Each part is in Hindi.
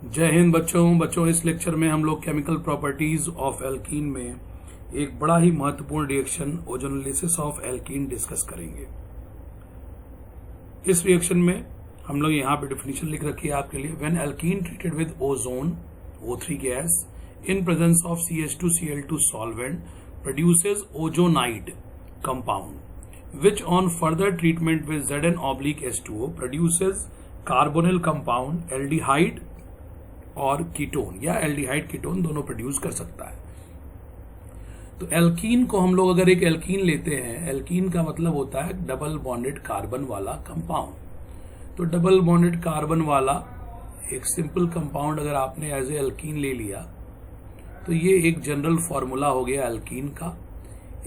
जय हिंद बच्चों इस लेक्चर में हम लोग केमिकल प्रॉपर्टीज ऑफ एल्कीन में एक बड़ा ही महत्वपूर्ण reaction ozonolysis of alkene discuss करेंगे। इस रिएक्शन में हम लोग यहाँ पे डिफिनीशन लिख रखी है आपके लिए। When alkene treated with ozone O3 gas in presence of CH2Cl2 solvent produces ozonide compound which on further treatment with Zn/H2O produces carbonyl compound aldehyde और कीटोन या एल्डिहाइड कीटोन दोनों प्रोड्यूस कर सकता है। तो एल्कीन को हम लोग अगर एक एल्कीन लेते हैं, एल्कीन का मतलब होता है डबल बॉन्डेड कार्बन वाला कंपाउंड। तो डबल बॉन्डेड कार्बन वाला एक सिंपल कंपाउंड अगर आपने एज ए एल्कीन ले लिया तो ये एक जनरल फॉर्मूला हो गया एल्कीन का।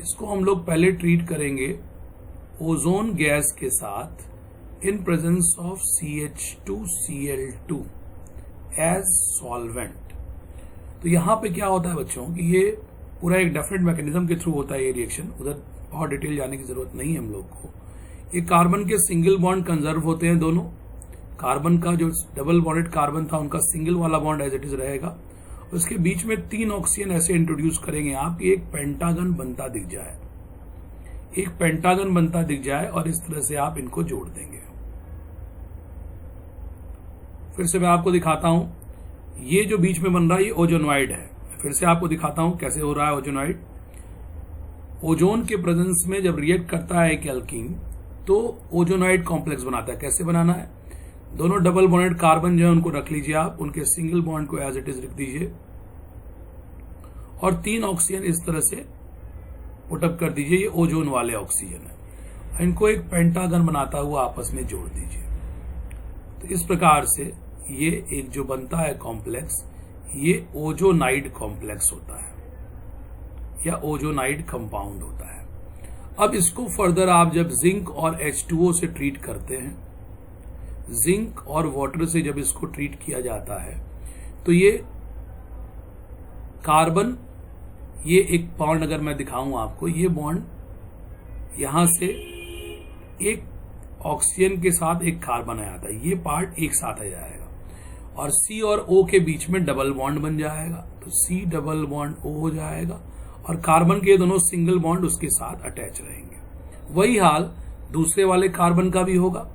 इसको हम लोग पहले ट्रीट करेंगे ओजोन गैस के साथ in presence of CH2Cl2 as solvent. तो यहां पे क्या होता है बच्चों कि ये पूरा एक डेफिनेट मैकेनिज्म के थ्रू होता है ये रिएक्शन, उधर बहुत डिटेल जाने की जरूरत नहीं है हम लोग को। ये कार्बन के सिंगल बॉन्ड कंजर्व होते हैं दोनों। कार्बन का जो डबल बॉन्डेड कार्बन था उनका सिंगल वाला बॉन्ड एज इट इज रहेगा। उसके बीच में 3 ऑक्सीजन ऐसे इंट्रोड्यूस करेंगे आप कि एक पेंटागन बनता दिख जाए, एक पेंटागन बनता दिख जाए और इस तरह से आप इनको जोड़ देंगे। फिर से मैं आपको दिखाता हूं, ये जो बीच में बन रहा है ये ओजोनॉइड है। फिर से आपको दिखाता हूं कैसे हो रहा है ओजोनॉइड। ओजोन के प्रेजेंस में जब रिएक्ट करता है एक एल्कीन तो ओजोनॉइड कॉम्प्लेक्स बनाता है। कैसे बनाना है, दोनों डबल बॉन्डेड कार्बन जो है उनको रख लीजिए आप, उनके सिंगल बॉन्ड को एज इट इज लिख दीजिए और 3 ऑक्सीजन इस तरह से पुटअप कर दीजिए। ये ओजोन वाले ऑक्सीजन है, इनको एक पेंटागन बनाता हुआ आपस में जोड़ दीजिए। तो इस प्रकार से ये एक जो बनता है कॉम्प्लेक्स, ये ओजोनाइड कॉम्प्लेक्स होता है या ओजोनाइड कंपाउंड होता है। अब इसको फर्दर आप जब जिंक और H2O से ट्रीट करते हैं, जिंक और वाटर से जब इसको ट्रीट किया जाता है तो ये कार्बन, ये एक बॉन्ड अगर मैं दिखाऊं आपको, ये बॉन्ड यहां से एक ऑक्सीजन के साथ एक कार्बन आ जाता है, ये पार्ट एक साथ आ जाएगा और C और O के बीच में डबल बॉन्ड बन जाएगा। तो C डबल बॉन्ड O हो जाएगा और कार्बन के दोनों सिंगल बॉन्ड उसके साथ अटैच रहेंगे। वही हाल दूसरे वाले कार्बन का भी होगा।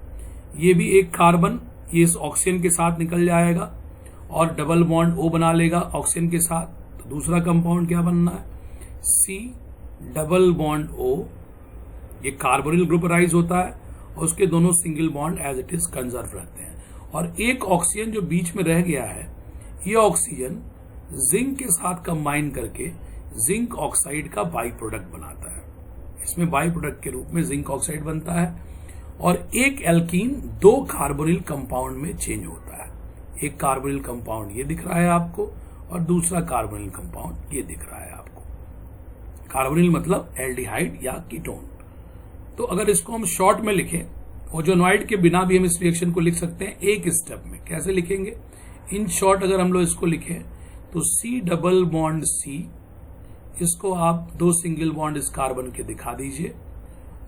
ये भी एक कार्बन ये इस ऑक्सीजन के साथ निकल जाएगा और डबल बॉन्ड O बना लेगा ऑक्सीजन के साथ। तो दूसरा कंपाउंड क्या बनना है, C डबल बॉन्ड O, ये कार्बोनिल ग्रुप राइज होता है और उसके दोनों single bond as it is conserve रहते हैं। और एक ऑक्सीजन जो बीच में रह गया है, ये ऑक्सीजन जिंक के साथ कंबाइन करके जिंक ऑक्साइड का बाई प्रोडक्ट बनाता है। इसमें बाई प्रोडक्ट के रूप में जिंक ऑक्साइड बनता है और एक एल्कीन 2 कार्बोनिल कंपाउंड में चेंज होता है। एक कार्बोनिल कंपाउंड ये दिख रहा है आपको और दूसरा कार्बोनिल कंपाउंड ये दिख रहा है आपको। कार्बोनिल मतलब एल्डिहाइड या कीटोन। तो अगर इसको हम शॉर्ट में लिखें, ओजोनॉइड के बिना भी हम इस रिएक्शन को लिख सकते हैं एक स्टेप में। कैसे लिखेंगे, इन शॉर्ट अगर हम लोग इसको लिखें तो C डबल बॉन्ड C, इसको आप 2 सिंगल बॉन्ड इस कार्बन के दिखा दीजिए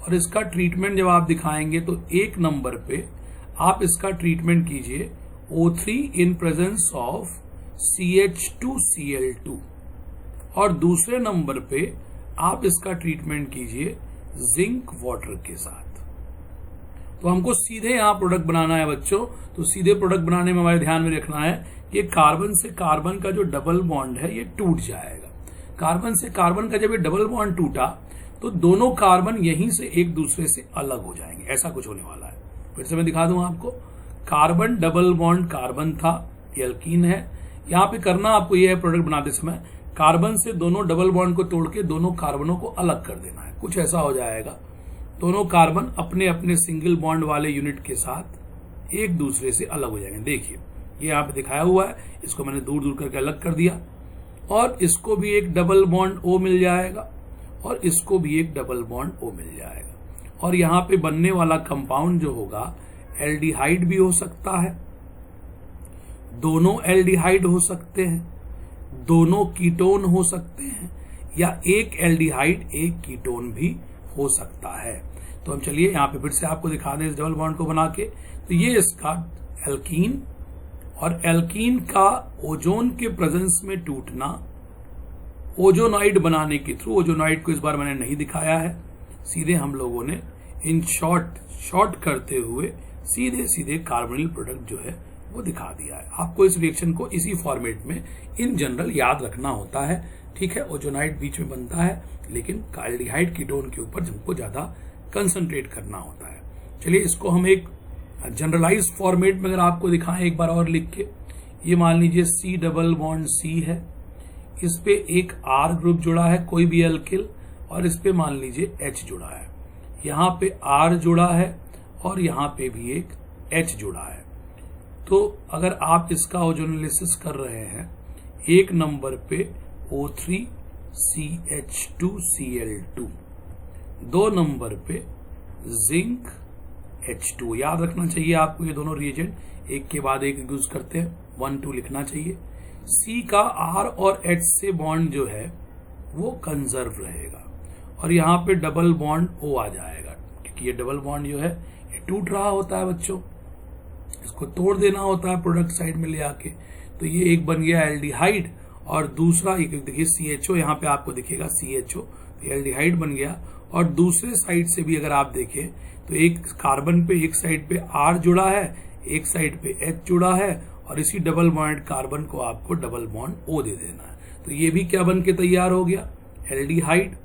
और इसका ट्रीटमेंट जब आप दिखाएंगे तो 1 नंबर पे आप इसका ट्रीटमेंट कीजिए O3 in presence of CH2Cl2 और दूसरे नंबर पे आप इसका ट्रीटमेंट कीजिए जिंक वाटर के साथ। तो हमको सीधे यहां प्रोडक्ट बनाना है बच्चों। तो सीधे प्रोडक्ट बनाने में हमारे ध्यान में रखना है कि कार्बन से कार्बन का जो डबल बॉन्ड है ये टूट जाएगा। कार्बन से कार्बन का जब ये डबल बॉन्ड टूटा तो दोनों कार्बन यहीं से एक दूसरे से अलग हो जाएंगे। ऐसा कुछ होने वाला है। फिर से मैं दिखा दूं आपको, कार्बन डबल बॉन्ड कार्बन था, ये एल्कीन है। यहां पे करना आपको यह है प्रोडक्ट बनाते समय कार्बन से दोनों डबल बॉन्ड को तोड़ के दोनों कार्बनों को अलग कर देना है। कुछ ऐसा हो जाएगा, दोनों कार्बन अपने अपने सिंगल बॉन्ड वाले यूनिट के साथ एक दूसरे से अलग हो जाएंगे। देखिए ये यहाँ पे दिखाया हुआ है, इसको मैंने दूर दूर करके अलग कर दिया और इसको भी एक डबल बॉन्ड O मिल जाएगा और इसको भी एक डबल बॉन्ड O मिल जाएगा। और यहाँ पे बनने वाला कंपाउंड जो होगा एल्डिहाइड भी हो सकता है, दोनों एल्डिहाइड हो सकते हैं, दोनों कीटोन हो सकते हैं या एक एल्डिहाइड एक कीटोन भी हो सकता है। तो हम चलिए यहाँ पे फिर से आपको दिखा दें इस डबल बॉन्ड को बना के। तो ये इसका एल्कीन और एल्कीन का ओजोन के प्रेजेंस में टूटना ओजोनाइड बनाने के थ्रू, ओजोनाइड को इस बार मैंने नहीं दिखाया है, सीधे हम लोगों ने इन शॉर्ट करते हुए सीधे सीधे कार्बोनिल प्रोडक्ट जो है वो दिखा दिया है। आपको इस रिएक्शन को इसी फॉर्मेट में इन जनरल याद रखना होता है, ठीक है। ओजोनाइड बीच में बनता है, लेकिन एल्डिहाइड कीटोन के ऊपर हमको ज्यादा कंसंट्रेट करना होता है। चलिए इसको हम एक जनरलाइज फॉर्मेट में अगर आपको दिखाएं एक बार और लिख के, ये मान लीजिए C डबल बॉन्ड C है, इस पे एक R ग्रुप जुड़ा है, कोई भी एल्किल, और इस पे मान लीजिए H जुड़ा है, यहाँ पे R जुड़ा है और यहाँ पे भी एक H जुड़ा है। तो अगर आप इसका ओजोनोलिसिस कर रहे हैं, एक नंबर पे O3CH2Cl2, 2 नंबर पे जिंक H2, याद रखना चाहिए आपको ये दोनों रिएजेंट एक के बाद एक यूज करते हैं, 1 2 लिखना चाहिए। C का R और H से बॉन्ड जो है वो कंजर्व रहेगा और यहाँ पे डबल बॉन्ड O आ जाएगा, क्योंकि ये डबल बॉन्ड जो है ये टूट रहा होता है बच्चों, इसको तोड़ देना होता है प्रोडक्ट साइड में ले आके। तो ये एक बन गया एल्डिहाइड और दूसरा देखिए CHO, यहाँ पे आपको दिखेगा CHO, तो एल्डिहाइड बन गया। और दूसरे साइड से भी अगर आप देखें तो एक कार्बन पे एक साइड पे R जुड़ा है, एक साइड पे H जुड़ा है, और इसी डबल बॉन्ड कार्बन को आपको डबल बॉन्ड O दे देना है। तो ये भी क्या बन के तैयार हो गया, एल्डिहाइड।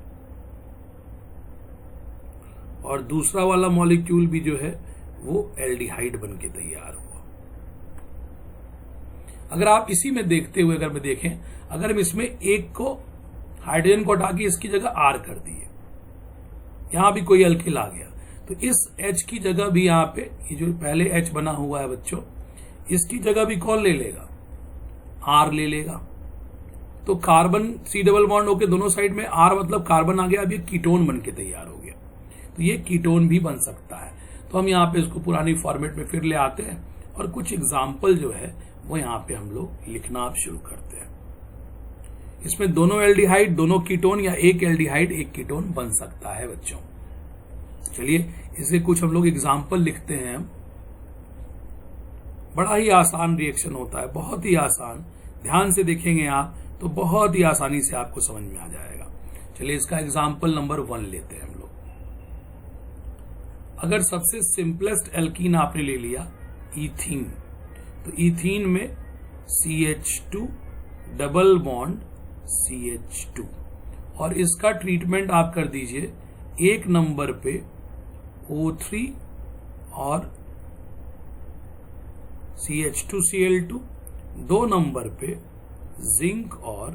और दूसरा वाला मॉलिक्यूल भी जो है वो एल्डिहाइड बन के तैयार हुआ। अगर आप इसी में देखते हुए अगर मैं देखें, अगर हम इसमें एक को हाइड्रोजन को हटा के इसकी जगह R कर दिए, यहां भी कोई एल्किल आ गया, तो इस H की जगह भी यहाँ पे ये जो पहले H बना हुआ है बच्चों, इसकी जगह भी कौन ले लेगा, R ले लेगा। तो कार्बन C डबल बॉन्ड होके दोनों साइड में R मतलब कार्बन आ गया, अब ये कीटोन बन के तैयार हो गया। तो ये कीटोन भी बन सकता है। तो हम यहाँ पे इसको पुरानी फॉर्मेट में फिर ले आते हैं और कुछ एग्जाम्पल जो है वो यहाँ पे हम लोग लिखना आप शुरू करते हैं। इसमें दोनों एल्डिहाइड दोनों कीटोन या एक एल्डिहाइड एक कीटोन बन सकता है बच्चों। चलिए इसके कुछ हम लोग एग्जाम्पल लिखते हैं। बड़ा ही आसान रिएक्शन होता है, बहुत ही आसान, ध्यान से देखेंगे आप तो बहुत ही आसानी से आपको समझ में आ जाएगा। चलिए इसका एग्जाम्पल नंबर 1 लेते हैं हम लोग। अगर सबसे सिंपलेस्ट एल्कीन आपने ले लिया ईथीन, तो ईथीन में CH2 डबल बॉन्ड CH2 और इसका ट्रीटमेंट आप कर दीजिए, एक नंबर पे O3 और CH2Cl2, 2 नंबर पे जिंक और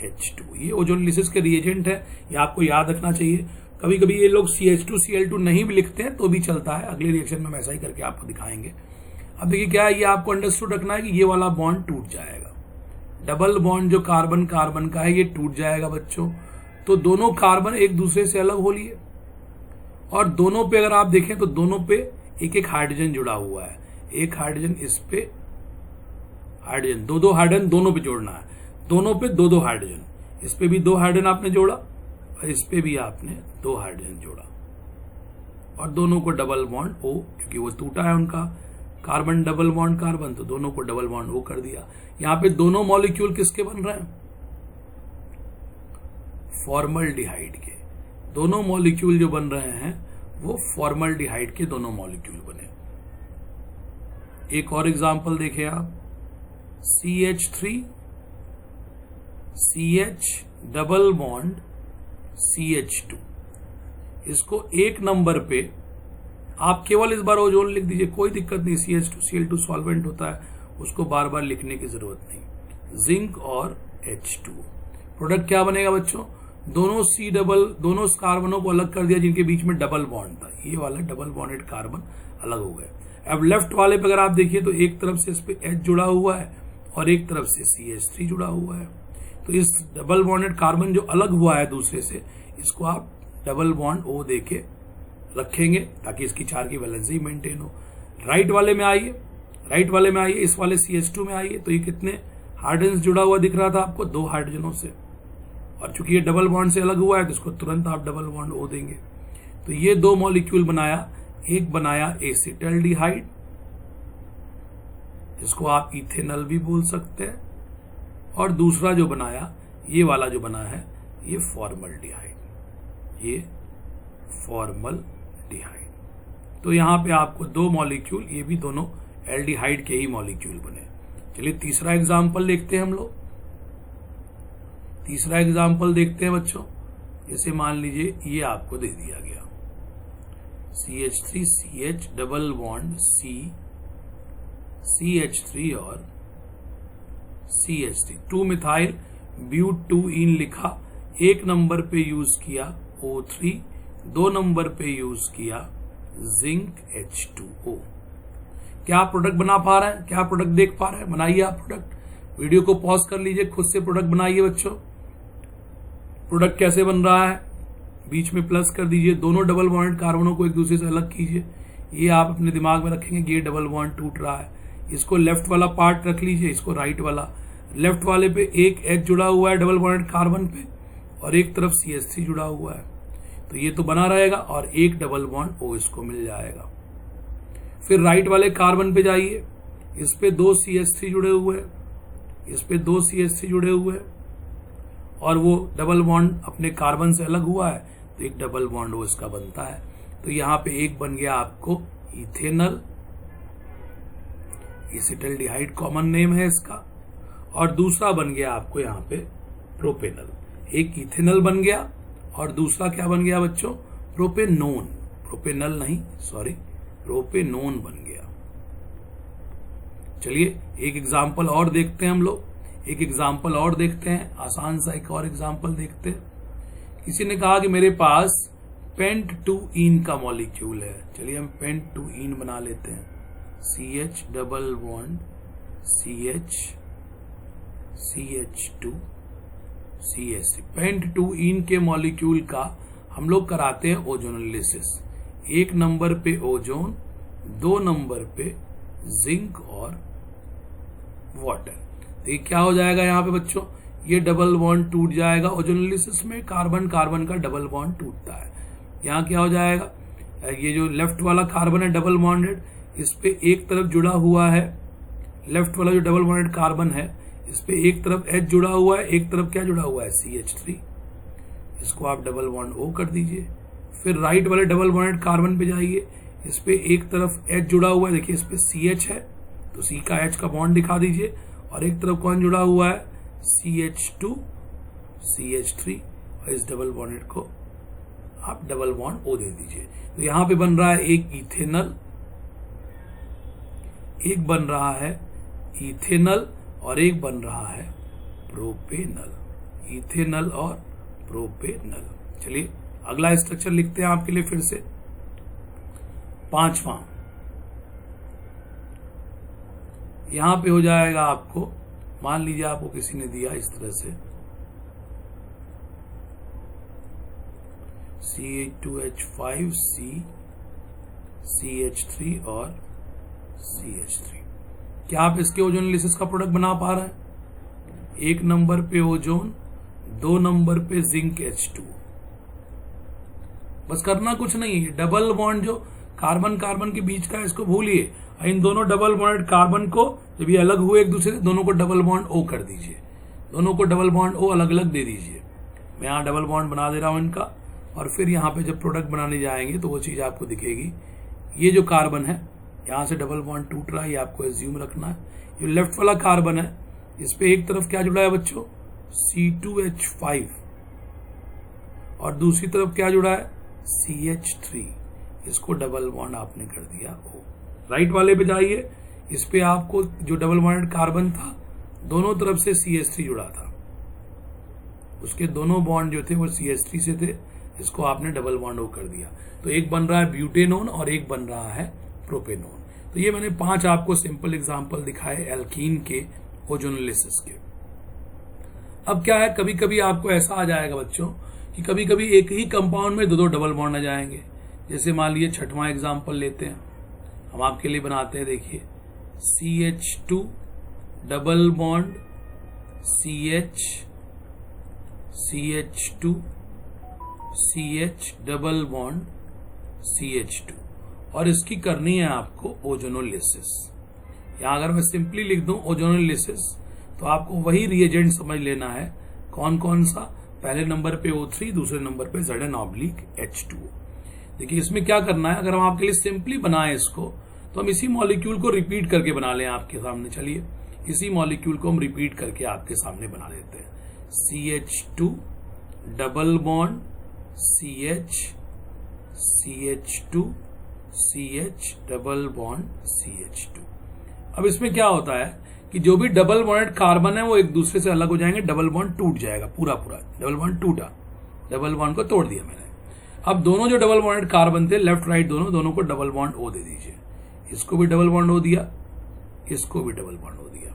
H2। ये ओजोनोलिसिस के रिएजेंट है, ये आपको याद रखना चाहिए। कभी कभी ये लोग CH2Cl2 नहीं भी लिखते हैं तो भी चलता है, अगले रिएक्शन में हम ऐसा ही करके आपको दिखाएंगे। अब देखिए क्या है, ये आपको अंडरस्टूड रखना है कि ये वाला बॉन्ड टूट जाएगा, डबल बॉन्ड जो कार्बन कार्बन का है ये टूट जाएगा बच्चों। तो दोनों कार्बन एक दूसरे से अलग हो लिए और दोनों पे अगर आप देखें तो दोनों पे एक एक हाइड्रोजन जुड़ा हुआ है, एक हाइड्रोजन इस पे हाइड्रोजन, दो हाइड्रोजन दोनों पे जोड़ना है, दोनों पे दो हाइड्रोजन, इस पे भी 2 हाइड्रोजन आपने जोड़ा और इस पे भी आपने 2 हाइड्रोजन जोड़ा और दोनों को डबल बॉन्ड O, क्योंकि वो टूटा है उनका कार्बन डबल बॉन्ड कार्बन, तो दोनों को डबल बॉन्ड O कर दिया। यहां पे दोनों मॉलिक्यूल किसके बन रहे हैं, फॉर्मल्डिहाइड के। दोनों मॉलिक्यूल जो बन रहे हैं वो फॉर्मल्डिहाइड के दोनों मॉलिक्यूल बने। एक और एग्जांपल देखें आप, CH3 CH double bond CH2, इसको एक नंबर पे आप केवल इस बार ओजोन लिख दीजिए, कोई दिक्कत नहीं, CH2Cl2 सॉल्वेंट होता है, उसको बार बार लिखने की जरूरत नहीं। जिंक और H2, प्रोडक्ट क्या बनेगा बच्चों, दोनों कार्बनों को अलग कर दिया जिनके बीच में डबल बॉन्ड था, ये वाला डबल बॉन्डेड कार्बन अलग हो गए। अब लेफ्ट वाले पे अगर आप देखिए तो एक तरफ से इस पे H जुड़ा हुआ है और एक तरफ से CH3 जुड़ा हुआ है। तो इस डबल बॉन्डेड कार्बन जो अलग हुआ है दूसरे से, इसको आप डबल बॉन्ड O देके रखेंगे ताकि इसकी 4 की वैलेंसी मेंटेन हो। राइट वाले में आइए, इस वाले CH2 में आइए, तो ये कितने हाइड्रोजन जुड़ा हुआ दिख रहा था आपको, 2 हाइड्रोजनों से, और चूंकि ये डबल बॉन्ड से अलग हुआ है तो इसको तुरंत आप डबल बॉन्ड O देंगे। तो ये 2 मॉलिक्यूल बनाया, एक बनाया एसिटाल्डिहाइड इसको आप इथेनल भी बोल सकते हैं, और दूसरा जो बनाया, ये वाला जो बना है, ये फॉर्मल्डिहाइड, ये फॉर्मल्डिहाइड। तो यहां पे आपको दो मॉलिक्यूल, ये भी दोनों एल्डिहाइड के ही मॉलिक्यूल बने। चलिए तीसरा एग्जाम्पल देखते हैं हम लोग। तीसरा एग्जाम्पल देखते हैं बच्चों। जैसे मान लीजिए ये आपको दे दिया गया CH3CH डबल बॉन्ड CH3 और CH3, 2 मिथाइल ब्यूट-2-ईन लिखा, एक नंबर पे यूज किया O3, 2 नंबर पे यूज किया जिंक H2O। क्या आप प्रोडक्ट बना पा रहे हैं? क्या आप प्रोडक्ट देख पा रहे हैं? बनाइए आप प्रोडक्ट। वीडियो को पॉज कर लीजिए, खुद से प्रोडक्ट बनाइए बच्चों। प्रोडक्ट कैसे बन रहा है, बीच में प्लस कर दीजिए, दोनों डबल बॉन्ड कार्बनों को एक दूसरे से अलग कीजिए। ये आप अपने दिमाग में रखेंगे कि ये डबल बॉन्ड टूट रहा है। इसको लेफ्ट वाला पार्ट रख लीजिए, इसको राइट वाला। लेफ्ट वाले पे एक H जुड़ा हुआ है डबल बॉन्ड कार्बन पे, और एक तरफ CH3 जुड़ा हुआ है, तो ये तो बना रहेगा, और एक डबल बॉन्ड O इसको मिल जाएगा। फिर राइट वाले कार्बन पे जाइए, इस पे 2 CH3 जुड़े हुए हैं, इस पे 2 CH3 जुड़े हुए हैं, और वो डबल बॉन्ड अपने कार्बन से अलग हुआ है, तो एक डबल बॉन्ड O इसका बनता है। तो यहां पे एक बन गया आपको इथेनल, एसिटल्डिहाइड कॉमन नेम है इसका, और दूसरा बन गया आपको यहां पे प्रोपेनल। एक इथेनल बन गया और दूसरा क्या बन गया बच्चों? प्रोपेनोन। प्रोपेनल नहीं, सॉरी, प्रोपेनोन बन गया। चलिए एक एग्जाम्पल और देखते हैं हम लोग। एक एग्जाम्पल और देखते हैं, आसान सा एक और एग्जाम्पल देखते हैं। किसी ने कहा कि मेरे पास पेंट-2-ईन का मॉलिक्यूल है। चलिए हम पेंट-2-ईन बना लेते हैं। CH double bond CH2 CH3। पेंट-2-ईन के मॉलिक्यूल का हम लोग कराते हैं ओजोनोलिसिस। एक नंबर पे ओजोन, 2 नंबर पे जिंक और वाटर। तो ये क्या हो जाएगा यहाँ पे बच्चों? ये डबल बॉन्ड टूट जाएगा। ओजोनोलिसिस में कार्बन कार्बन का डबल बॉन्ड टूटता है। यहाँ क्या हो जाएगा? ये जो लेफ्ट वाला कार्बन है डबल बॉन्डेड, इस पे एक तरफ जुड़ा हुआ है, लेफ्ट वाला जो डबल बॉन्डेड कार्बन है, इस पे एक तरफ H जुड़ा हुआ है, एक तरफ क्या जुड़ा हुआ है? CH3। इसको आप डबल बॉन्ड O कर दीजिए। फिर राइट वाले डबल बॉन्डेड कार्बन पे जाइए, इस पे एक तरफ H जुड़ा हुआ है, देखिए इस पे CH है, तो C का H का बॉन्ड दिखा दीजिए, और एक तरफ कौन जुड़ा हुआ है? CH2 CH3, और इस डबल बॉन्डेड को आप डबल बॉन्ड O दे दीजिए। तो यहां पे बन रहा है एक इथेनल, एक बन रहा है इथेनल, और एक बन रहा है प्रोपेनल। इथेनल और प्रोपेनल। चलिए अगला स्ट्रक्चर लिखते हैं आपके लिए फिर से। 5वां यहां पे हो जाएगा आपको, मान लीजिए आपको किसी ने दिया इस तरह से CH2H5C CH3 और CH3। क्या आप इसके ओजोनोलिसिस का प्रोडक्ट बना पा रहे हैं? एक नंबर पे ओजोन, 2 नंबर पे जिंक H2। बस करना कुछ नहीं है, डबल बॉन्ड जो कार्बन कार्बन के बीच का है इसको भूलिए, इन दोनों डबल बॉन्डेड कार्बन को जब ये अलग हुए एक दूसरे से, दोनों को डबल बॉन्ड O कर दीजिए। दोनों को डबल बॉन्ड O अलग अलग दे दीजिए। मैं यहाँ डबल बॉन्ड बना दे रहा हूं इनका, और फिर यहाँ पे जब प्रोडक्ट बनाने जाएंगे तो वो चीज आपको दिखेगी। ये जो कार्बन है यहां से डबल बॉन्ड टूट रहा है, ये आपको एज्यूम रखना है। ये लेफ्ट वाला कार्बन है, इस पे एक तरफ क्या जुड़ा है बच्चों? C2H5, और दूसरी तरफ क्या जुड़ा है? CH3। इसको डबल बॉन्ड आपने कर दिया O। राइट वाले पे जाइए, इस पे आपको जो डबल बॉन्डेड कार्बन था, दोनों तरफ से CH3 जुड़ा था, उसके दोनों बॉन्ड जो थे वो CH3 से थे, इसको आपने डबल बॉन्ड O कर दिया। तो एक बन रहा है ब्यूटेनोन और एक बन रहा है प्रोपेनोन। तो ये मैंने 5 आपको सिंपल एग्जांपल दिखाए एल्कीन के ओजोनोलिसिस के। अब क्या है, कभी कभी आपको ऐसा आ जाएगा बच्चों कि कभी कभी एक ही कंपाउंड में दो डबल बॉन्ड आ जाएंगे। जैसे मान लीजिए 6वां एग्जांपल लेते हैं, हम आपके लिए बनाते हैं। देखिए CH2 double bond CH2 CH double bond CH2, और इसकी करनी है आपको ओजोनोलिसिस। यहां अगर मैं सिंपली लिख दूं ओजोनोलिसिस, तो आपको वही रिएजेंट समझ लेना है। कौन कौन सा? पहले नंबर पे O3, दूसरे नंबर पे Zn/H2O। देखिए इसमें क्या करना है, अगर हम आपके लिए सिंपली बनाएं इसको, तो हम इसी मॉलिक्यूल को रिपीट करके बना लें आपके सामने। चलिए इसी मॉलिक्यूल को हम रिपीट करके आपके सामने बना लेते हैं। CH2 double bond CH, CH2 CH double bond CH2। अब इसमें क्या होता है कि जो भी डबल बॉन्डेड कार्बन है वो एक दूसरे से अलग हो जाएंगे, डबल बॉन्ड टूट जाएगा, पूरा पूरा डबल बॉन्ड टूटा, डबल बॉन्ड को तोड़ दिया मैंने। अब दोनों जो डबल बॉन्डेड कार्बन थे, लेफ्ट राइट दोनों को डबल बॉन्ड O दे दीजिए। इसको भी डबल बॉन्ड O दिया, इसको भी डबल बॉन्ड O दिया।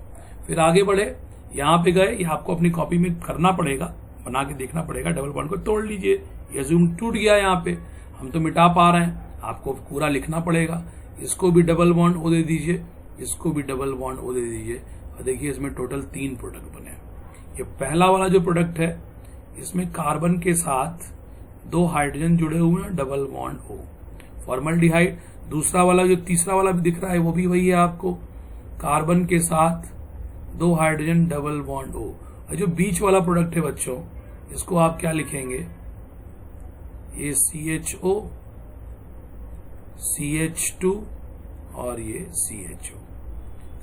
फिर आगे बढ़े, यहां पे गए, ये आपको अपनी कॉपी में करना पड़ेगा, बना के देखना पड़ेगा। डबल बॉन्ड को तोड़ लीजिए, ये ज़ूम टूट गया। यहाँ पे हम तो मिटा पा रहे हैं, आपको पूरा लिखना पड़ेगा। इसको भी डबल बॉन्ड O दे दीजिए, इसको भी डबल बॉन्ड O दे दीजिए। और देखिए इसमें टोटल 3 प्रोडक्ट बने। ये पहला वाला जो प्रोडक्ट है, इसमें कार्बन के साथ 2 हाइड्रोजन जुड़े हुए हैं, डबल बॉन्ड O, फॉर्मल्डिहाइड। दूसरा वाला जो तीसरा वाला भी दिख रहा है वो भी वही है आपको, कार्बन के साथ 2 हाइड्रोजन, डबल बॉन्ड O। और जो बीच वाला प्रोडक्ट है बच्चों, इसको आप क्या लिखेंगे? ये CHO, CH2 और ये CHO।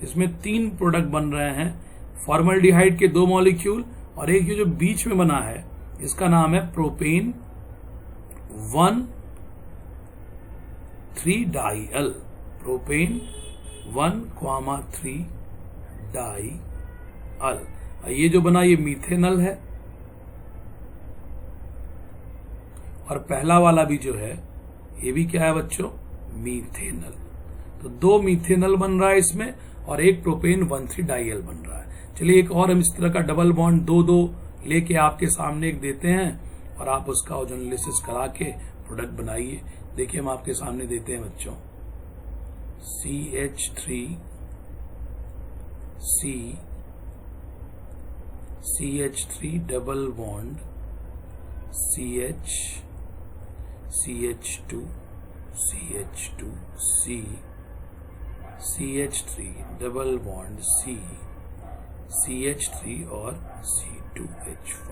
इसमें 3 प्रोडक्ट बन रहे हैं, फॉर्मल्डिहाइड के 2 मॉलिक्यूल, और एक जो बीच में बना है इसका नाम है प्रोपेन 1,3-डाइल, प्रोपेन 1,3-डाइल। ये जो बना ये मीथेनल है, और पहला वाला भी जो है ये भी क्या है बच्चों? मीथेनल। तो 2 मीथेनल बन रहा है इसमें, और एक प्रोपेन 1,3-डाइल बन रहा है। चलिए एक और हम इस तरह का डबल बॉन्ड 2-2 लेके आपके सामने एक देते हैं, और आप उसका ओजोनोलिसिस करा के प्रोडक्ट बनाइए। देखिए हम आपके सामने देते हैं बच्चों, CH3 double bond CH, CH2 CH2 C, CH3 double bond C, CH3 और C2H5।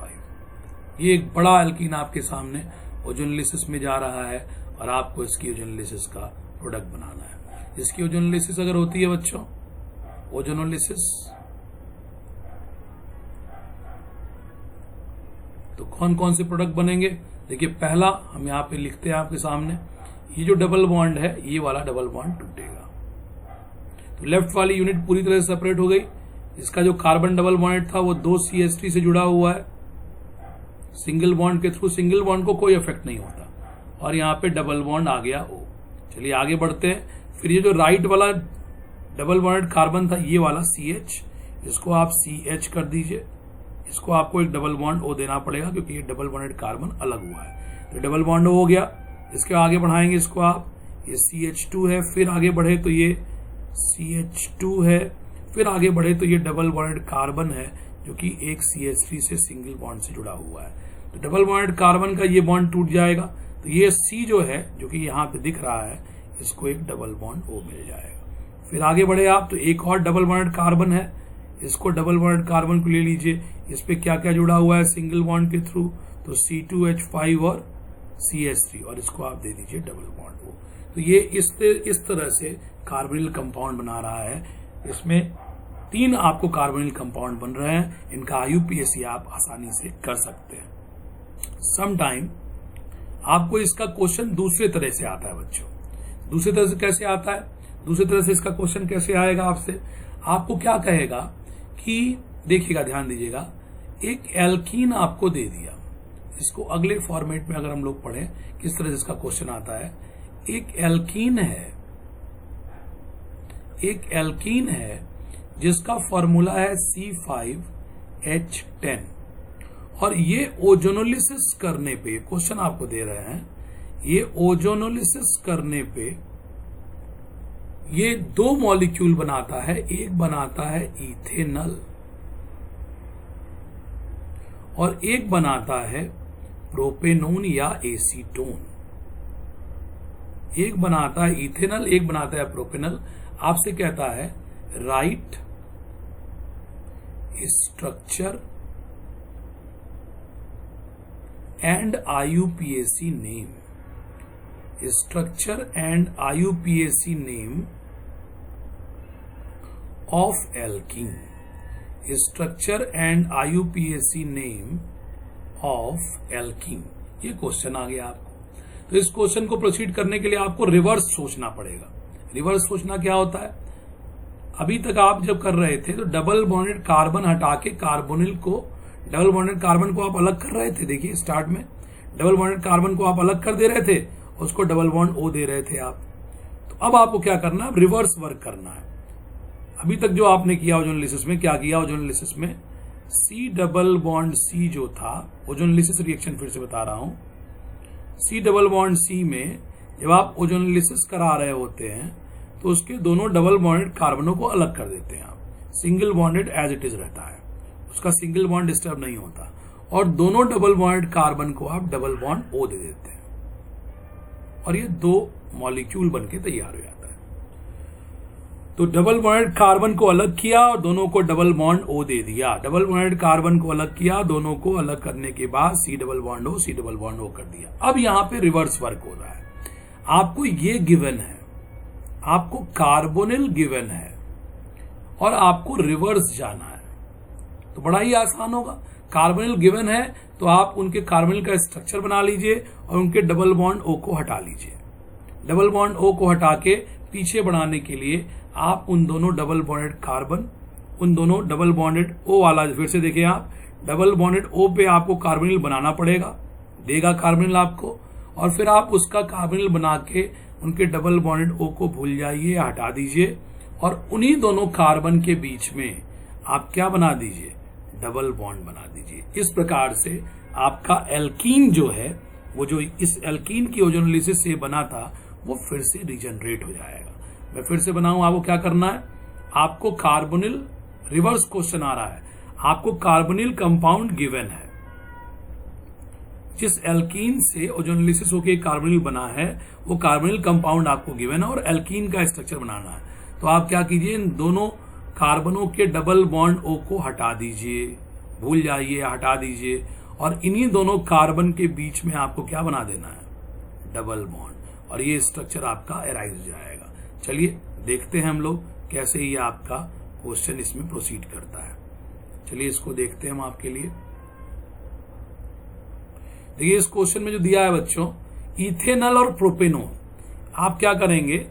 ये एक बड़ा एल्कीन आपके सामने ओजोनोलिसिस में जा रहा है, और आपको इसकी ओजोनोलिसिस का प्रोडक्ट बनाना है। इसकी ओजोनोलिसिस अगर होती है बच्चों, ओजोनोलिसिस, तो कौन कौन से प्रोडक्ट बनेंगे? देखिए पहला हम यहाँ पे लिखते हैं आपके सामने, ये जो डबल बॉन्ड है, ये वाला डबल बॉन्ड टूटेगा, तो लेफ्ट वाली यूनिट पूरी तरह से सेपरेट हो गई। इसका जो कार्बन डबल बॉन्ड था वो 2 CH3 से जुड़ा हुआ है, सिंगल बॉन्ड के थ्रू। सिंगल बॉन्ड को कोई इफेक्ट नहीं होता, और यहाँ पे डबल बॉन्ड आ गया O। चलिए आगे बढ़ते हैं। फिर ये जो राइट वाला डबल बॉन्डेड कार्बन था, ये वाला CH, इसको आप CH कर दीजिए। इसको आपको एक डबल बॉन्ड O देना पड़ेगा, क्योंकि ये डबल बॉन्डेड कार्बन अलग हुआ है। तो डबल बॉन्ड O हो गया। इसके आगे बढ़ाएंगे इसको आप, ये CH2 है, फिर आगे बढ़े तो ये CH2 है, फिर आगे बढ़े तो ये डबल बॉन्डेड कार्बन है, जो कि एक CH3 से सिंगल बॉन्ड से जुड़ा हुआ है। तो डबल बॉन्डेड कार्बन का ये बॉन्ड टूट जाएगा, तो ये C जो है, जो कि यहाँ पे दिख रहा है, इसको एक डबल बॉन्ड O मिल जाएगा। फिर आगे बढ़े आप, तो एक और डबल बॉन्डेड कार्बन है, इसको डबल बॉन्डेड कार्बन को ले लीजिए। इस पे क्या क्या जुड़ा हुआ है सिंगल बॉन्ड के थ्रू, तो C2H5 और CH3, और इसको आप दे दीजिए डबल बॉन्ड O। तो ये इस तरह से कार्बोनिल कंपाउंड बना रहा है। इसमें 3 आपको कार्बोनिल कंपाउंड बन रहे हैं। इनका IUPAC आप आसानी से कर सकते हैं। समटाइम आपको इसका क्वेश्चन दूसरे तरह से आता है बच्चों। दूसरी तरह से कैसे आता है? दूसरी तरह से इसका क्वेश्चन कैसे आएगा आपसे? आपको क्या कहेगा कि देखिएगा, ध्यान दीजिएगा, एक एल्कीन आपको दे दिया। इसको अगले फॉर्मेट में अगर हम लोग पढ़ें किस तरह से इसका क्वेश्चन आता है। एक एल्कीन है जिसका फॉर्मूला है C5H10, और ये ओजोनोलिसिस करने पे, क्वेश्चन आपको दे रहे हैं, ये ओजोनोलिसिस करने पे ये 2 मॉलिक्यूल बनाता है। एक बनाता है इथेनल और एक बनाता है प्रोपेनोन या एसीटोन। एक बनाता है इथेनल, एक बनाता है प्रोपेनल। आपसे कहता है right structure and IUPAC name, structure and IUPAC name of alkene, structure and IUPAC name of alkene। ये क्वेश्चन आ गया आपको। तो इस क्वेश्चन को प्रोसीड करने के लिए आपको रिवर्स सोचना पड़ेगा। रिवर्स सोचना क्या होता है? अभी तक आप जब कर रहे थे तो डबल बॉन्डेड कार्बन हटा के कार्बोनिल को, डबल बॉन्डेड कार्बन को आप अलग कर रहे थे। देखिए स्टार्ट में डबल बॉन्डेड कार्बन को आप अलग कर दे रहे थे, उसको डबल बॉन्ड O दे रहे थे आप। तो अब आपको क्या करना है? रिवर्स वर्क करना है। अभी तक जो आपने किया ओजोनोलिसिस में, क्या किया ओजोनोलिसिस में? C डबल बॉन्ड C जो था, ओजोनोलिसिस रिएक्शन फिर से बता रहा हूं, C डबल बॉन्ड C में जब आप ओजोनोलिसिस करा रहे होते हैं तो उसके दोनों डबल बॉन्डेड कार्बनों को अलग कर देते हैं आप। Single bonded as it is रहता है, उसका सिंगल बॉन्ड डिस्टर्ब नहीं होता, और दोनों डबल बॉन्डेड कार्बन को आप डबल बॉन्ड O दे देते हैं और ये दो मॉलिक्यूल बनके तैयार हो जाता है। तो डबल बॉन्डेड कार्बन को अलग किया और दोनों को डबल बॉन्ड O दे दिया। डबल बॉन्डेड कार्बन को अलग किया, दोनों को अलग करने के बाद C double bond O, C double bond O कर दिया। अब यहां पे रिवर्स वर्क हो रहा है। आपको ये गिवन है, आपको कार्बोनिल गिवन है और आपको रिवर्स जाना है, तो बड़ा ही आसान होगा। कार्बोनिल गिवन है तो आप उनके कार्बोनिल का स्ट्रक्चर बना लीजिए और उनके डबल बॉन्ड O को हटा लीजिए। डबल बॉन्ड O को हटा के पीछे बढ़ाने के लिए आप उन दोनों डबल बॉन्डेड कार्बन, उन दोनों डबल बॉन्डेड O वाला, फिर से देखिए आप, डबल बॉन्डेड O पे आपको कार्बोनिल बनाना पड़ेगा, देगा कार्बोनिल आपको, और फिर आप उसका कार्बोनिल बना के उनके डबल बॉन्डेड O को भूल जाइए, हटा दीजिए, और उन्हीं दोनों कार्बन के बीच में आप क्या बना दीजिए? डबल बॉन्ड बना दीजिए। इस प्रकार से आपका एल्कीन जो है, वो जो इस एल्कीन की ओजोनोलिसिस से बना था, वो फिर से रिजनरेट हो जाएगा। मैं फिर से बनाऊं, आपको क्या करना है? आपको कार्बोनिल, रिवर्स क्वेश्चन आ रहा है, आपको कार्बोनिल कंपाउंड गिवन है, जिस एल्कीन से ओजोनोलिसिस होकर कार्बोनिल बना है वो कार्बोनिल कंपाउंड आपको गिवन है और एल्कीन का स्ट्रक्चर बनाना है। तो आप क्या कीजिए? इन दोनों कार्बनों के डबल बॉन्ड O को हटा दीजिए, भूल जाइए, हटा दीजिए, और इन्हीं दोनों कार्बन के बीच में आपको क्या बना देना है? डबल बॉन्ड, और ये स्ट्रक्चर आपका अराइज हो जाएगा। चलिए देखते हैं हम लोग कैसे ये आपका क्वेश्चन इसमें प्रोसीड करता है। चलिए इसको देखते हैं हम आपके लिए। देखिए इस क्वेश्चन में जो दिया है बच्चों, इथेनॉल और प्रोपेनॉन, आप क्या करेंगे?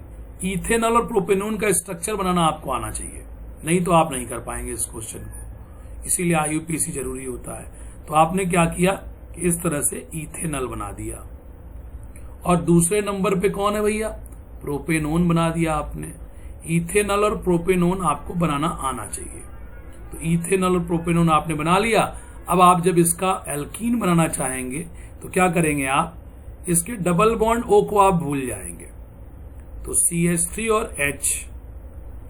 इथेनॉल और प्रोपेनॉन का स्ट्रक्चर बनाना आपको आना चाहिए, नहीं तो आप नहीं कर पाएंगे इस क्वेश्चन को, इसीलिए IUPAC जरूरी होता है। तो आपने क्या किया कि इस तरह से इथेनॉल बना दिया, और दूसरे नंबर पे कौन है भैया? प्रोपेनॉन बना दिया आपने। इथेनॉल और प्रोपेनॉन आपको बनाना आना चाहिए। तो इथेनॉल और प्रोपेनॉन आपने बना लिया। अब आप जब इसका एल्कीन बनाना चाहेंगे तो क्या करेंगे? आप इसके डबल बॉन्ड O को आप भूल जाएंगे। तो CH3 और H,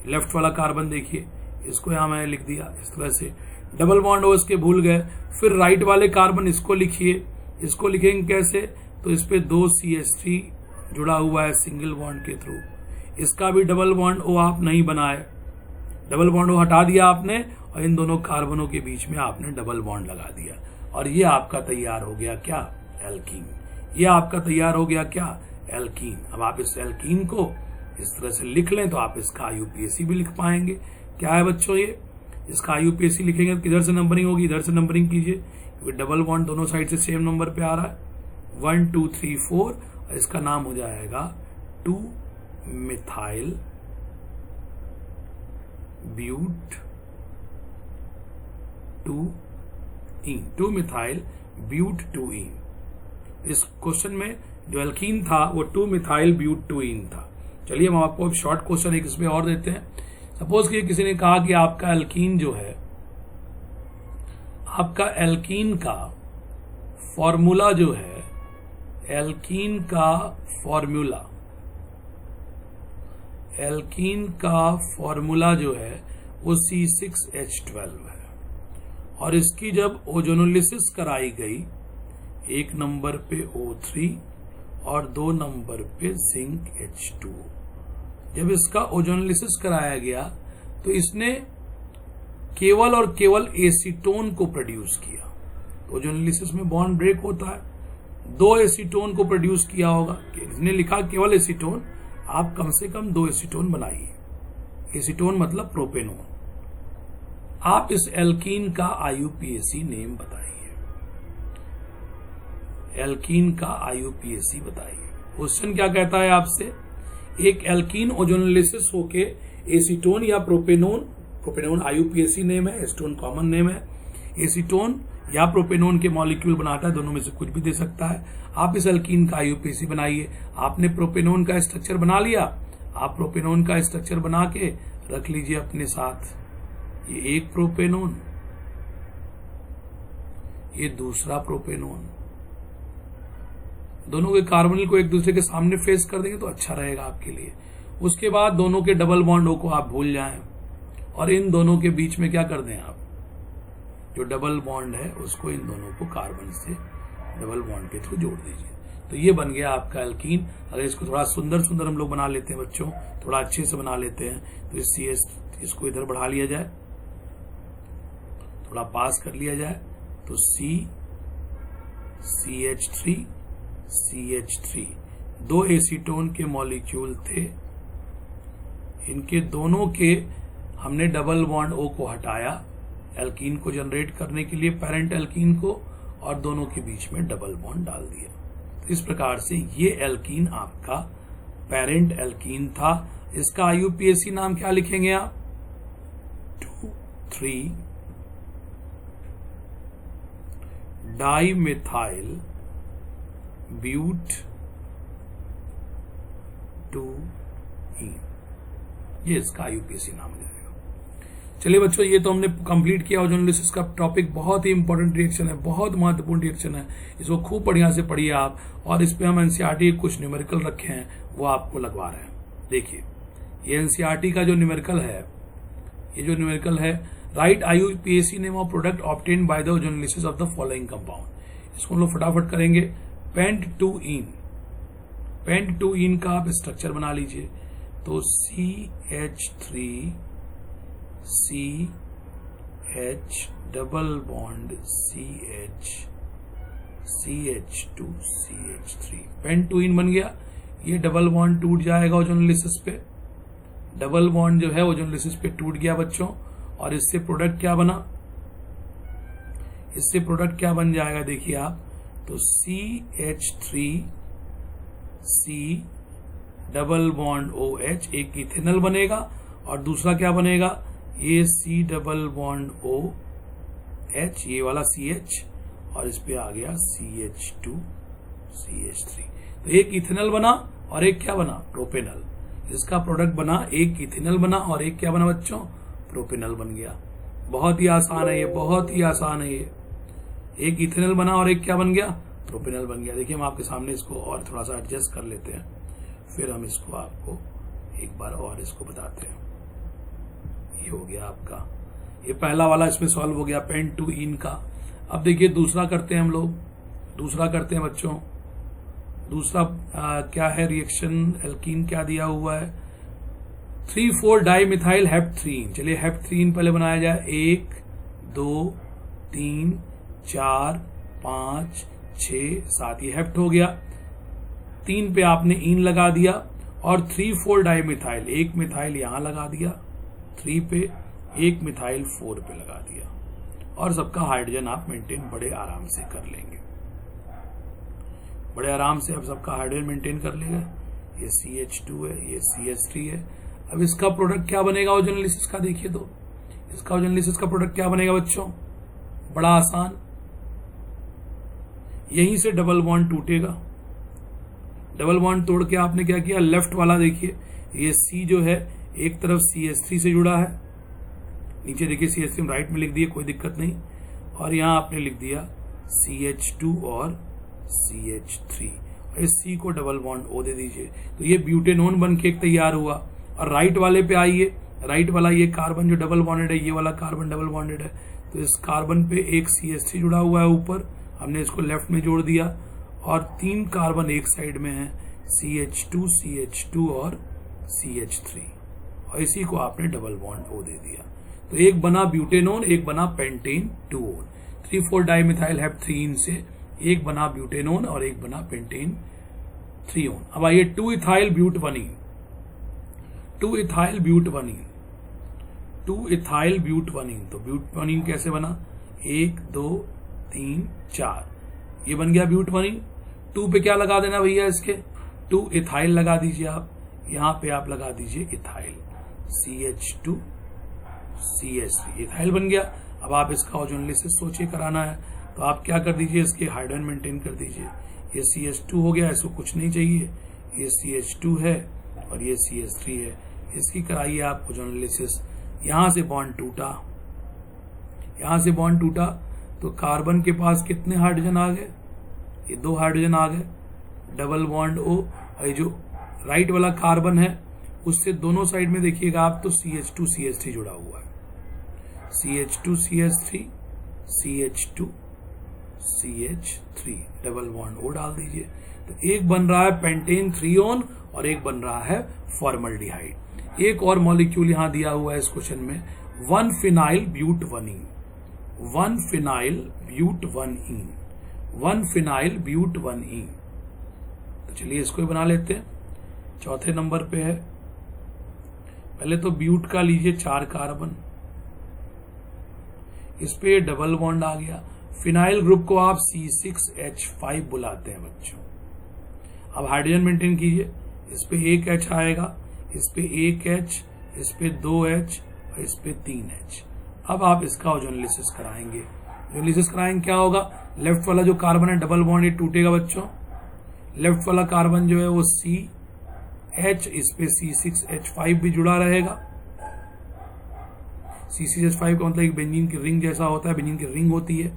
लेफ्ट वाला कार्बन देखिए, इसको यहां मैंने लिख दिया इस तरह से, डबल बॉन्ड O इसके भूल गए। फिर राइट वाले कार्बन इसको लिखिए, इसको लिखेंगे कैसे? तो इस पे 2 CH3 जुड़ा हुआ है सिंगल बॉन्ड के थ्रू, इसका भी डबल बॉन्ड O आप नहीं बनाए, डबल बॉन्ड O हटा दिया आपने, और इन दोनों कार्बनों के बीच में आपने डबल बॉन्ड लगा दिया, और ये आपका तैयार हो गया क्या? एल्कीन। ये आपका तैयार हो गया क्या? एल्कीन। अब आप इस एल्कीन को इस तरह से लिख लें तो आप इसका IUPAC भी लिख पाएंगे। क्या है बच्चों ये? इसका IUPAC लिखेंगे तो किधर से नंबरिंग होगी? इधर से नंबरिंग कीजिए, क्योंकि डबल बॉन्ड दोनों साइड से सेम नंबर पे आ रहा है, 1 2 3 4, और इसका नाम हो जाएगा 2 मिथाइल ब्यूट 2-ईन, 2 मिथाइल ब्यूट 2-ईन। इस क्वेश्चन में जो एल्कीन था वो 2 मिथाइल ब्यूट 2-ईन था। चलिए हम आपको शॉर्ट क्वेश्चन एक इसमें और देते हैं। सपोज कि किसी ने कहा कि आपका एल्कीन जो है, आपका एल्कीन का फॉर्मूला जो है, एल्कीन का फॉर्मूला जो है वो C6H12 है, और इसकी जब ओजोनोलिसिस कराई गई, एक नंबर पे O3 और 2 नंबर पे जिंक H2, जब इसका ओजोनोलिसिस कराया गया तो इसने केवल और केवल एसीटोन को प्रोड्यूस किया। ओजोनोलिसिस में बॉन्ड ब्रेक होता है, 2 एसीटोन को प्रोड्यूस किया होगा। इसने लिखा केवल एसीटोन, आप कम से कम 2 एसीटोन बनाइए। एसीटोन मतलब प्रोपेनोन। आप इस एल्कीन का आईयूपीएसी नेम बताइए, एल्कीन का आईयूपीएसी बताइए। क्वेश्चन क्या कहता है आपसे, एक एल्कीन ओजोनोलिसिस होके एसीटोन या प्रोपेनोन आईयूपीएसी नेम है, एसीटोन कॉमन नेम है। एसीटोन या प्रोपेनोन के मॉलिक्यूल बनाता है, दोनों में से कुछ भी दे सकता है। आप इस एल्कीन का आईयूपीएसी बनाइए। आपने प्रोपेनोन का स्ट्रक्चर बना लिया, आप प्रोपेनोन का स्ट्रक्चर बना के रख लीजिए अपने साथ। ये एक प्रोपेनोन, ये दूसरा प्रोपेनोन, दोनों के कार्बोनिल को एक दूसरे के सामने फेस कर देंगे तो अच्छा रहेगा आपके लिए। उसके बाद दोनों के डबल बॉन्ड को आप भूल जाएं और इन दोनों के बीच में क्या कर दें, आप जो डबल बॉन्ड है उसको इन दोनों को कार्बन से डबल बॉन्ड के थ्रू जोड़ दीजिए। तो ये बन गया आपका एल्कीन। अगर इसको थोड़ा सुंदर सुंदर हम लोग बना लेते हैं बच्चों, थोड़ा अच्छे से बना लेते हैं, तो इस इसको इधर बढ़ा लिया जाए, थोड़ा पास कर लिया जाए, तो CH3 2 एसीटोन के मॉलिक्यूल थे। इनके दोनों के हमने डबल बॉन्ड O को हटाया एल्कीन को जनरेट करने के लिए, पेरेंट एल्कीन को, और दोनों के बीच में डबल बॉन्ड डाल दिया। तो इस प्रकार से ये एल्कीन आपका पेरेंट एल्कीन था। इसका आईयूपीएसी नाम क्या लिखेंगे आप, 2,3 डाइमेथाइल ब्यूट 2ईन, ये इसका आईयूपीएसी नाम हो जाएगा। चलिए बच्चों, ये तो हमने कंप्लीट किया ओजोनोलिसिस का टॉपिक। बहुत ही इंपॉर्टेंट रिएक्शन है, बहुत महत्वपूर्ण रिएक्शन है, इसको खूब बढ़िया से पढ़िए आप। और इस पे हम एनसीईआरटी के कुछ न्यूमेरिकल रखे हैं, वो आपको लगवा रहे हैं। देखिए, ये एनसीईआरटी का जो न्यूमेरिकल है, ये जो न्यूमेरिकल है, right IUPAC name of product obtained by the ozonolysis of the following compound. इसको हम लोग फटाफट करेंगे। पेंट-2ईन, पेंट-2ईन का आप स्ट्रक्चर बना लीजिए। तो CH3 CH double bond CH2 CH3, पेंट-2ईन बन गया। ये डबल बॉन्ड टूट जाएगा ओजोनोलिसिस पे, डबल बॉन्ड जो है ओजोनोलिसिस पे टूट गया बच्चों। और इससे प्रोडक्ट क्या बना, इससे प्रोडक्ट क्या बन जाएगा देखिए आप, तो CH3 C double bond OH, एक इथेनॉल बनेगा, और दूसरा क्या बनेगा, ये C डबल बॉन्ड OH, ये वाला CH, और इस पे आ गया CH2 CH3। तो एक इथेनॉल बना और एक क्या बना, प्रोपेनॉल। इसका प्रोडक्ट बना, एक इथेनॉल बना और एक क्या बना बच्चों, प्रोपेनॉल बन गया। बहुत ही आसान है ये, बहुत ही आसान है ये। एक इथेनॉल बना और एक क्या बन गया, प्रोपेनॉल बन गया। देखिए, हम आपके सामने इसको और थोड़ा सा एडजस्ट कर लेते हैं, फिर हम इसको आपको एक बार और इसको बताते हैं। ये हो गया आपका, ये पहला वाला इसमें सॉल्व हो गया पेंट-2ईन का। अब देखिए दूसरा करते हैं हम लोग, दूसरा करते हैं बच्चों। दूसरा क्या है रिएक्शन, एल्कीन क्या दिया हुआ है, 3,4 डाइमिथाइल हेप्थ्रीन। चलिए हेप्थ्रीन पहले बनाया जाए। 1 2 3 4 5 6 7, ये हेप्ट हो गया। 3 पे आपने ईन लगा दिया, और 3,4 डाइमिथाइल, एक मिथाइल यहां लगा दिया 3 पे, एक मिथाइल 4 पे लगा दिया, और सबका हाइड्रोजन आप मेंटेन बड़े आराम से कर लेंगे, बड़े आराम से आप सबका हाइड्रोजन मेंटेन कर लेगा। ये CH2 है, ये CH3 है। अब इसका प्रोडक्ट क्या बनेगा ओजोनोलिसिस का, देखिए तो इसका ओजोनोलिसिस का प्रोडक्ट क्या बनेगा बच्चों, बड़ा आसान, यहीं से डबल बॉन्ड टूटेगा। डबल बॉन्ड तोड़ के आपने क्या किया, लेफ्ट वाला देखिए, ये C जो है एक तरफ CH3 से जुड़ा है, नीचे देखिए CH3 राइट में लिख दिए, कोई दिक्कत नहीं, और यहां आपने लिख दिया CH2 और CH3, और इस C को डबल बॉन्ड O दे दीजिए। तो ये ब्यूटेनोन बन के तैयार हुआ। और राइट वाले पे आइए, राइट वाला ये कार्बन जो डबल बॉन्डेड है, ये वाला कार्बन डबल बॉन्डेड है, तो इस कार्बन पे एक CH3 जुड़ा हुआ है ऊपर, हमने इसको लेफ्ट में जोड़ दिया, और 3 कार्बन एक साइड में है, CH2 CH2 और CH3। और इसी को आपने डबल बॉन्ड O दे दिया। तो एक बना ब्यूटेनोन, एक बना पेंटेन 2-on, 3,4 डाइमिथाइल हैव 3 से एक बना ब्यूटेनोन और एक बना पेंटेन 3-on। अब आइए 2-इथाइल ब्यूटवनीन, 2-इथाइल ब्यूटवनीन, 2-इथाइल ब्यूटवनीन। तो ब्यूटवनीन कैसे बना, 1 2 3 4, ये बन गया ब्यूटवनीन। 2 पे क्या लगा देना भैया, इसके 2-इथाइल लगा दीजिए आप, यहां पे आप लगा दीजिए इथाइल, CH2 CH3, इथाइल बन गया। अब आप इसका ओजोनलिसिस सोचिए कराना है, तो आप क्या कर दीजिए, इसके हाइड्रोजन मेंटेन कर दीजिए। ये CH2 हो गया, इसको कुछ नहीं चाहिए, ये CH2 है और ये CH3 है, इसकी कराइए आप ओजोनलिसिस। यहां से बॉन्ड टूटा, यहां से बॉन्ड टूटा, तो कार्बन के पास कितने हाइड्रोजन आ गए, ये 2 हाइड्रोजन आ गए, डबल बॉन्ड O। और ये जो राइट वाला कार्बन है उससे दोनों साइड में देखिएगा आप, तो CH2 CH3 जुड़ा हुआ है, CH2 CH3 CH2 CH3, double bond O डाल दीजिए। तो एक बन रहा है पेंटेन 3-on और एक बन रहा है फॉर्मल्डिहाइड। एक और मॉलिक्यूल यहां दिया हुआ है इस क्वेश्चन में, 1-फिनाइल ब्यूटवनीन, 1-फिनाइल ब्यूटवनीन, 1-फिनाइल ब्यूटवनीन। तो चलिए इसको ही बना लेते हैं, चौथे नंबर पे है। पहले तो ब्यूट का लीजिए 4 कार्बन, इस पे डबल बॉन्ड आ गया। फिनाइल ग्रुप को आप C6H5 बुलाते हैं बच्चों। अब हाइड्रोजन मेंटेन कीजिए, इस पे 1 H आएगा, इस पे 1 H, इस पे 2 H और इस पे 3 H। अब आप इसका ओजोनलिसिस कराएंगे, ओजोनलिसिस कराएंगे क्या होगा, लेफ्ट वाला जो कार्बन है डबल बॉन्ड ये टूटेगा बच्चों, लेफ्ट वाला कार्बन जो है वो CH, इस पे C6H5 भी जुड़ा रहेगा। C6H5 का मतलब एक बेंजीन की रिंग जैसा होता है, बेंजीन की रिंग होती है।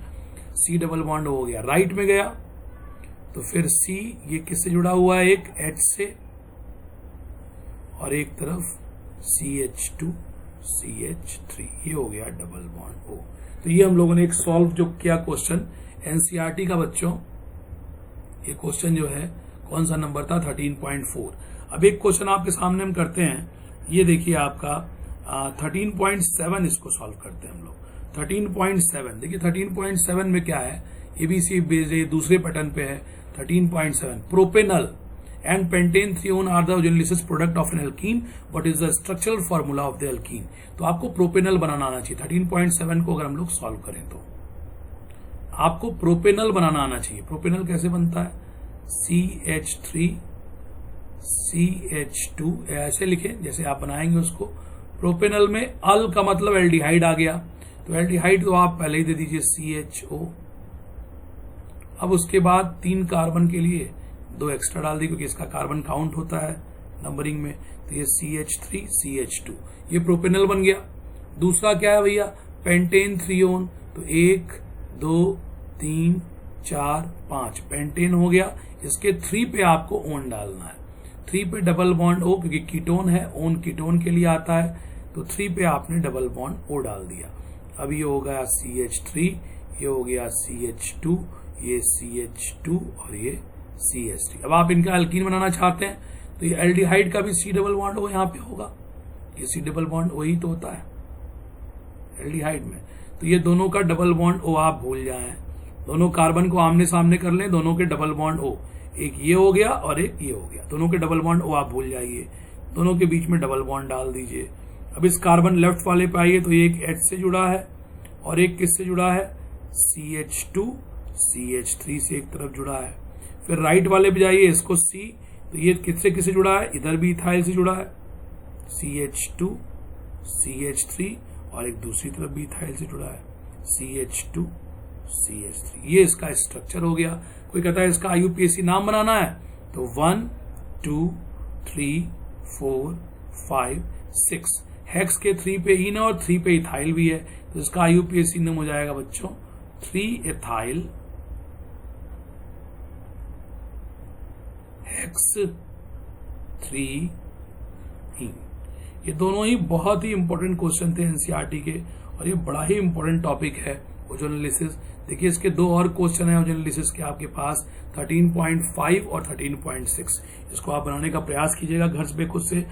C डबल बॉन्ड हो गया, राइट में गया तो फिर C ये किससे जुड़ा हुआ है, एक H से, और एक तरफ CH2 CH3, ये हो गया डबल बॉन्ड O। तो ये हम लोगों ने एक सॉल्व जो किया क्वेश्चन एनसीईआरटी का बच्चों, ये क्वेश्चन जो है कौन सा नंबर था, 13.4। अब एक क्वेश्चन आपके सामने हम करते हैं, ये देखिए आपका 13.7, इसको सॉल्व करते हैं हम लोग। 13.7 देखिए, 13.7 में क्या है, एबीसी बेस्ड है, दूसरे पैटर्न पे है। 13.7, propanal and pentane 3-on are the ozonolysis product of an alkene. What is the structural formula of the alkene? तो आपको प्रोपेनल बनाना आना चाहिए। 13.7 को अगर हम लोग सॉल्व करें तो आपको प्रोपेनल बनाना आना चाहिए। प्रोपेनल कैसे बनता है, CH3 CH2, ऐसे लिखें जैसे आप बनाएंगे उसको। प्रोपेनल में अल का मतलब एल्डिहाइड आ गया, तो एल्डिहाइड तो आप पहले ही दे दीजिए CHO। अब उसके बाद 3 कार्बन के लिए 2 एक्स्ट्रा डाल दी, क्योंकि इसका कार्बन काउंट होता है नंबरिंग में, तो ये CH3 CH2, ये प्रोपेनल बन गया। दूसरा क्या है भैया, पेंटेन 3-on, तो 1 2 3 4 5 पेंटेन हो गया। इसके 3 पे आपको ओन डालना है, 3 पे डबल बॉन्ड O, क्योंकि कीटोन है, ओन कीटोन के लिए आता है, तो 3 पे आपने डबल बॉन्ड O डाल दिया। अब ये हो गया CH3, ये हो गया CH2, ये CH2 और ये CH3। अब आप इनका अल्कीन बनाना चाहते हैं तो ये एल्डिहाइड का भी C डबल बॉन्ड O यहाँ पे होगा, ये C डबल बॉन्ड O ही तो होता है एल्डिहाइड में। तो ये दोनों का डबल बॉन्ड O आप भूल जाएं, दोनों कार्बन को आमने सामने कर लें, दोनों के डबल बॉन्ड O, एक ये हो गया और एक ये हो गया, दोनों के डबल बॉन्ड O आप भूल जाइए, दोनों के बीच में डबल बॉन्ड डाल दीजिए। अब इस कार्बन लेफ्ट वाले पे आइए, तो ये एक H से जुड़ा है और एक किससे जुड़ा है, CH2 CH3 से एक तरफ जुड़ा है। फिर राइट वाले पे जाइए, इसको C, तो ये किससे किससे जुड़ा है, इधर भी इथाइल से जुड़ा है, CH2 CH3, और एक दूसरी तरफ भी इथाइल से जुड़ा है, CH2 CH3। ये इसका स्ट्रक्चर हो गया। कोई कहता है इसका IUPAC नाम बनाना है, तो 1 2 3 4 5 6, हेक्स के 3 पे इन और 3 पे इथाइल भी है, तो इसका IUPAC नाम हो जाएगा बच्चों 3-ethyl हेक्स 3-ene। ये दोनों ही बहुत ही इंपॉर्टेंट क्वेश्चन थे एनसीईआरटी के, और ये बड़ा ही इंपॉर्टेंट टॉपिक है ओजोनोलिसिस। देखिए इसके 2 और क्वेश्चन है ओजोनोलिसिस के आपके पास, 13.5 और 13.6। इसको आप बनाने का प्रयास कीजिएगा घर पे खुद से,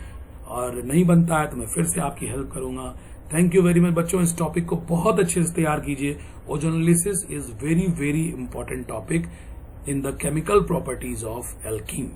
और नहीं बनता है तो मैं फिर से आपकी हेल्प करूंगा। थैंक यू वेरी मच बच्चों। इस टॉपिक को बहुत अच्छे से तैयार कीजिए। Ozonolysis is very very important topic in the chemical properties of alkene.